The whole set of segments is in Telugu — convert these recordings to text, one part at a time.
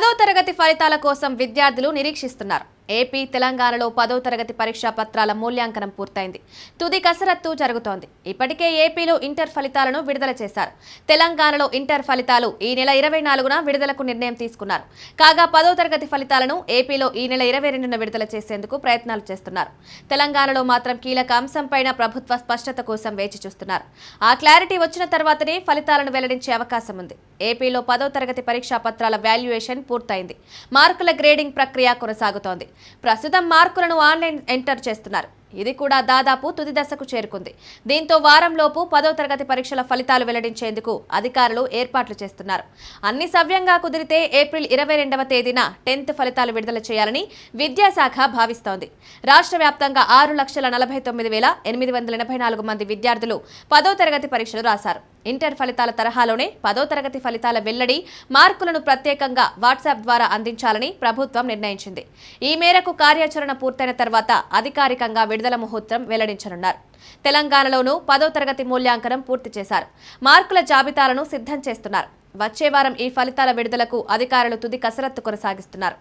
10వ తరగతి ఫలితాల కోసం విద్యార్థులు నిరీక్షిస్తున్నారు. ఏపీ, తెలంగాణలో 10వ తరగతి పరీక్షా పత్రాల మూల్యాంకనం పూర్తయింది. తుది కసరత్తు జరుగుతోంది. ఇప్పటికే ఏపీలో ఇంటర్ ఫలితాలను విడుదల చేశారు. తెలంగాణలో ఇంటర్ ఫలితాలు ఈ నెల 24న విడుదలకు నిర్ణయం తీసుకున్నారు. కాగా 10వ తరగతి ఫలితాలను ఏపీలో ఈ నెల 22న విడుదల చేసేందుకు ప్రయత్నాలు చేస్తున్నారు. తెలంగాణలో మాత్రం కీలక అంశంపైన ప్రభుత్వ స్పష్టత కోసం వేచి చూస్తున్నారు. ఆ క్లారిటీ వచ్చిన తర్వాతనే ఫలితాలను వెల్లడించే అవకాశం ఉంది. ఏపీలో 10వ తరగతి పరీక్షా పత్రాల వాల్యుయేషన్ పూర్తయింది. మార్కుల గ్రేడింగ్ ప్రక్రియ కొనసాగుతోంది. ప్రస్తుతం మార్కులను ఆన్లైన్ ఎంటర్ చేస్తున్నారు. ఇది కూడా దాదాపు తుది దశకు చేరుకుంది. దీంతో వారంలోపు 10వ తరగతి పరీక్షల ఫలితాలు వెల్లడించేందుకు అధికారులు ఏర్పాట్లు చేస్తున్నారు. అన్ని సవ్యంగా కుదిరితే ఏప్రిల్ 22వ తేదీన 10th ఫలితాలు విడుదల చేయాలని విద్యాశాఖ భావిస్తోంది. రాష్ట్ర వ్యాప్తంగా 6,49,884 మంది విద్యార్థులు 10వ తరగతి పరీక్షలు రాశారు. ఇంటర్ ఫలితాల తరహాలోనే 10వ తరగతి ఫలితాల వెల్లడి, మార్కులను ప్రత్యేకంగా వాట్సాప్ ద్వారా అందించాలని ప్రభుత్వం నిర్ణయించింది. ఈ మేరకు కార్యాచరణ పూర్తయిన తర్వాత అధికారికంగా విడుదల ముహూర్తం వెల్లడించనున్నారు. తెలంగాణలోనూ 10వ తరగతి మూల్యాంకనం పూర్తి చేశారు. మార్కుల జాబితాలను సిద్ధం చేస్తున్నారు. వచ్చే వారం ఈ ఫలితాల విడుదలకు అధికారులు తుది కసరత్తు కొనసాగిస్తున్నారు.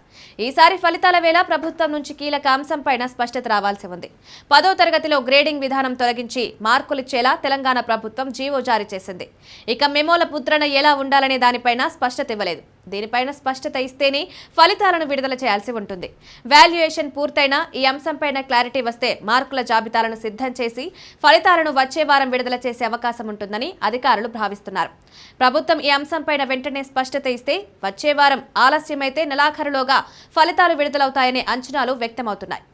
ఈసారి ఫలితాల వేళ ప్రభుత్వం నుంచి కీలక అంశంపైన స్పష్టత రావాల్సి ఉంది. 10వ తరగతిలో గ్రేడింగ్ విధానం తొలగించి మార్కులిచ్చేలా తెలంగాణ ప్రభుత్వం జీవో జారీ చేసింది. ఇక మెమోల ముద్రణ ఎలా ఉండాలనే దానిపైన స్పష్టత ఇవ్వలేదు. దీనిపైన స్పష్టత ఇస్తేనే ఫలితాలను విడుదల చేయాల్సి ఉంటుంది. వాల్యుయేషన్ పూర్తయినా ఈ అంశంపైన క్లారిటీ వస్తే మార్కుల జాబితాలను సిద్ధం చేసి ఫలితాలను వచ్చే వారం విడుదల చేసే అవకాశం ఉంటుందని అధికారులు భావిస్తున్నారు. ప్రభుత్వం ఈ అంశంపైన వెంటనే స్పష్టత ఇస్తే వచ్చే వారం, ఆలస్యమైతే నెలాఖరులోగా ఫలితాలు విడుదలవుతాయనే అంచనాలు వ్యక్తమవుతున్నాయి.